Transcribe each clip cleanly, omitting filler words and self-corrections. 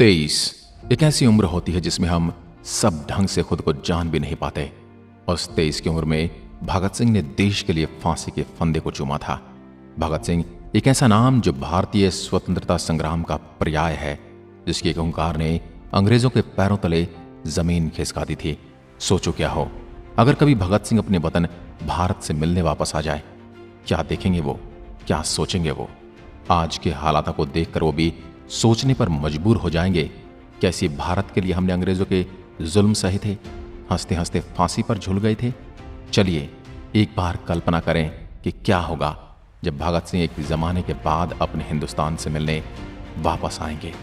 23 एक ऐसी उम्र होती है जिसमें हम सब ढंग से खुद को जान भी नहीं पाते। उस 23 की उम्र में भगत सिंह ने देश के लिए फांसी के फंदे को चूमा था। भगत सिंह एक ऐसा नाम जो भारतीय स्वतंत्रता संग्राम का पर्याय है, जिसकी एक हुंकार ने अंग्रेजों के पैरों तले जमीन खिसका दी थी। सोचो क्या हो अगर कभी भगत सिंह अपने वतन भारत से मिलने वापस आ जाए। क्या देखेंगे वो, क्या सोचेंगे वो। आज के हालातों को देखकर वो भी सोचने पर मजबूर हो जाएंगे। कैसी भारत के लिए हमने अंग्रेजों के जुल्म सहे थे, हंसते हंसते फांसी पर झूल गए थे। चलिए एक बार कल्पना करें कि क्या होगा जब भगत सिंह एक जमाने के बाद अपने हिंदुस्तान से मिलने वापस आएंगे।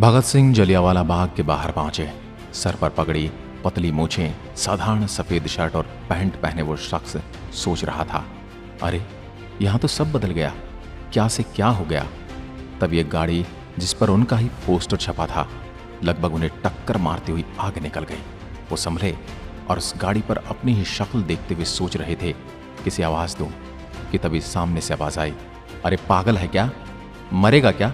भगत सिंह जलियांवाला बाग के बाहर पहुंचे। सर पर पगड़ी, पतली मूछें, साधारण सफेद शर्ट और पैंट पहने वो शख्स सोच रहा था, अरे यहां तो सब बदल गया, क्या से क्या हो गया। तब ये गाड़ी जिस पर उनका ही पोस्टर छपा था लगभग उन्हें टक्कर मारती हुई आगे निकल गई। वो संभले और उस गाड़ी पर अपनी ही शक्ल देखते हुए सोच रहे थे किसी आवाज दूं कि तभी सामने से आवाज आई, अरे पागल है क्या, मरेगा क्या।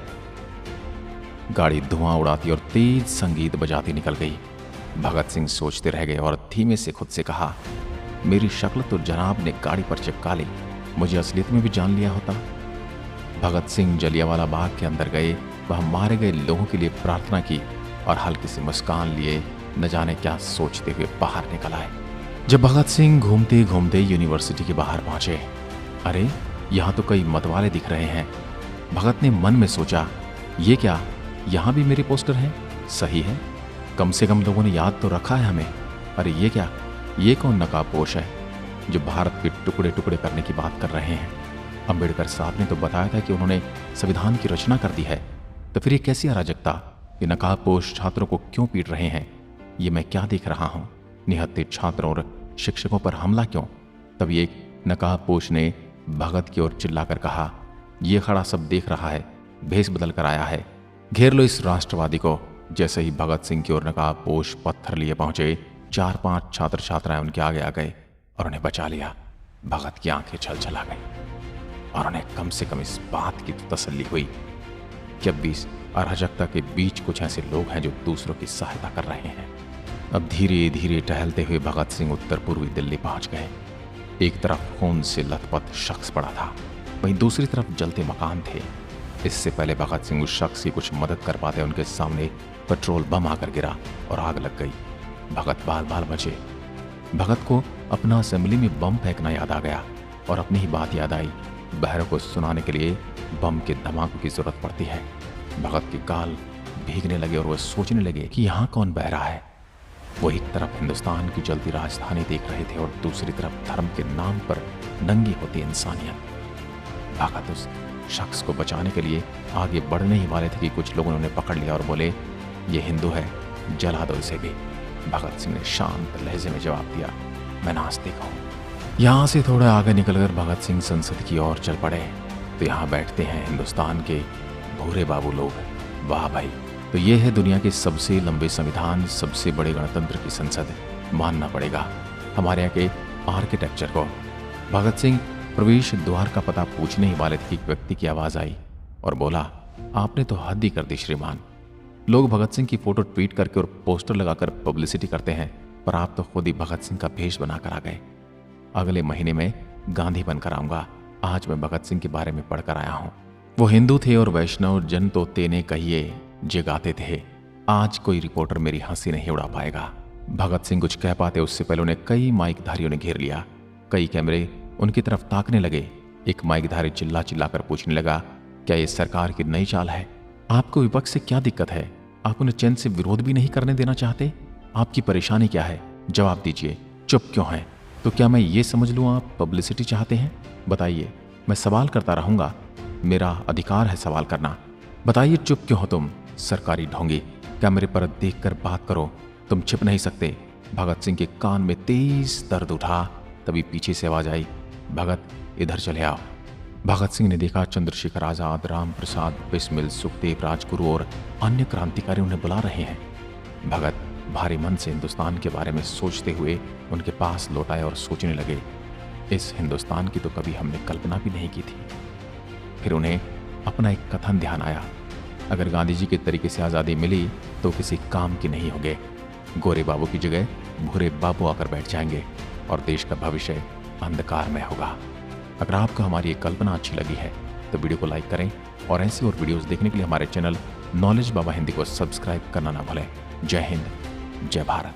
गाड़ी धुआं उड़ाती और तेज संगीत बजाती निकल गई। भगत सिंह सोचते रह गए और धीमे से खुद से कहा, मेरी शक्ल तो जनाब ने गाड़ी पर चिपका ली, मुझे असलियत में भी जान लिया होता। भगत सिंह जलियांवाला बाग के अंदर गए, वह मारे गए लोगों के लिए प्रार्थना की और हल्की सी मुस्कान लिए न जाने क्या सोचते हुए बाहर निकल आए। जब भगत सिंह घूमते घूमते यूनिवर्सिटी के बाहर पहुंचे, अरे यहां तो कई मतवाले दिख रहे हैं। भगत ने मन में सोचा, ये क्या, यहां भी मेरे पोस्टर हैं। सही है, कम से कम लोगों ने याद तो रखा है हमें। अरे ये क्या, ये कौन नकाबपोश है जो भारत के टुकड़े टुकड़े करने की बात कर रहे हैं। अंबेडकर साहब ने तो बताया था कि उन्होंने संविधान की रचना कर दी है, तो फिर ये कैसी अराजकता, ये नकाबपोश छात्रों को क्यों पीट रहे हैं। ये मैं क्या देख रहा हूं, निहत्थे छात्रों और शिक्षकों पर हमला क्यों। तभी एक नकाबपोश ने भगत की ओर चिल्लाकर कहा, ये खड़ा सब देख रहा है, भेष बदल कर आया है, घेर लो इस राष्ट्रवादी को। जैसे ही भगत सिंह की ओर नकाबपोश पत्थर लिए पहुंचे, 4-5 छात्र छात्राएं उनके आगे आ गए और उन्हें बचा लिया। भगत की आंखें छलछला गई और उन्हें कम से कम इस बात की तो तसल्ली हुई कि अब भी इस अराजकता के बीच कुछ ऐसे लोग हैं जो दूसरों की सहायता कर रहे हैं। अब धीरे धीरे टहलते हुए भगत सिंह उत्तर पूर्वी दिल्ली पहुंच गए। एक तरफ खून से लथपथ शख्स पड़ा था, वहीं दूसरी तरफ जलते मकान थे। इससे पहले भगत सिंह उस शख्स की कुछ मदद कर पाते, उनके सामने पेट्रोल बम आकर गिरा और आग लग गई। भगत बाल बाल बचे। भगत को अपना असेंबली में बम फेंकना याद आ गया और अपनी ही बात याद आई, बहरों को सुनाने के लिए बम के धमाकों की जरूरत पड़ती है। भगत के गाल भीगने लगे और वह सोचने लगे कि यहाँ कौन बह रहा है। वो एक तरफ हिंदुस्तान की जलती राजधानी देख रहे थे और दूसरी तरफ धर्म के नाम पर नंगी होती इंसानियत। भगत उस शख्स को बचाने के लिए आगे बढ़ने ही वाले थे कि कुछ लोगों ने उन्हें पकड़ लिया और बोले, ये हिंदू है, जला दो इसे भी। भगत सिंह ने शांत लहजे में जवाब दिया, मैं नास्तिक हूँ। यहाँ से थोड़ा आगे निकलकर भगत सिंह संसद की ओर चल पड़े तो यहाँ बैठते हैं हिंदुस्तान के भूरे बाबू लोग। वाह भाई, तो ये है दुनिया के सबसे लंबे संविधान, सबसे बड़े गणतंत्र की संसद। मानना पड़ेगा हमारे यहाँ के आर्किटेक्चर को। भगत सिंह प्रवेश द्वार का पता पूछने ही वाले थे कि एक व्यक्ति की आवाज आई और बोला, आपने तो हद ही कर दी श्रीमान। लोग भगत सिंह की फोटो ट्वीट करके और पोस्टर लगाकर पब्लिसिटी करते हैं, पर आप तो खुद ही भगत सिंह का भेष बनाकर आ गए। अगले महीने में गांधी बनकर आऊंगा। आज मैं भगत सिंह के बारे में पढ़कर आया हूं। वो हिंदू थे और वैष्णव जन तो तेने कहिए जे गाते थे। आज कोई रिपोर्टर मेरी हंसी नहीं उड़ा पाएगा। भगत सिंह कुछ कह पाते उससे पहले उन्हें कई माइकधारियों ने घेर लिया। कई कैमरे उनकी तरफ ताकने लगे। एक माइकधारी चिल्ला चिल्लाकर पूछने लगा, क्या ये सरकार की नई चाल है? आपको विपक्ष से क्या दिक्कत है? आप उन्हें चैन से विरोध भी नहीं करने देना चाहते? आपकी परेशानी क्या है? जवाब दीजिए, चुप क्यों हैं? तो क्या मैं ये समझ लूं आप पब्लिसिटी चाहते हैं? बताइए, मैं सवाल करता रहूंगा, मेरा अधिकार है सवाल करना। बताइए, चुप क्यों हो तुम सरकारी ढोंगी? कैमरे पर देखकर बात करो, तुम छिप नहीं सकते। भगत सिंह के कान में तेज दर्द उठा। तभी पीछे से आवाज आई, भगत इधर चले आओ। भगत सिंह ने देखा चंद्रशेखर आजाद, राम प्रसाद बिस्मिल, सुखदेव राजगुरु और अन्य क्रांतिकारी उन्हें बुला रहे हैं। भगत भारी मन से हिंदुस्तान के बारे में सोचते हुए उनके पास लौट आए और सोचने लगे, इस हिंदुस्तान की तो कभी हमने कल्पना भी नहीं की थी। फिर उन्हें अपना एक कथन ध्यान आया, अगर गांधी जी के तरीके से आज़ादी मिली तो किसी काम की नहीं होगी। गोरे बाबू की जगह भूरे बाबू आकर बैठ जाएंगे और देश का भविष्य अंधकार में होगा। अगर आपको हमारी ये कल्पना अच्छी लगी है तो वीडियो को लाइक करें और ऐसी और वीडियोस देखने के लिए हमारे चैनल नॉलेज बाबा हिंदी को सब्सक्राइब करना ना भूलें। जय हिंद, जय भारत।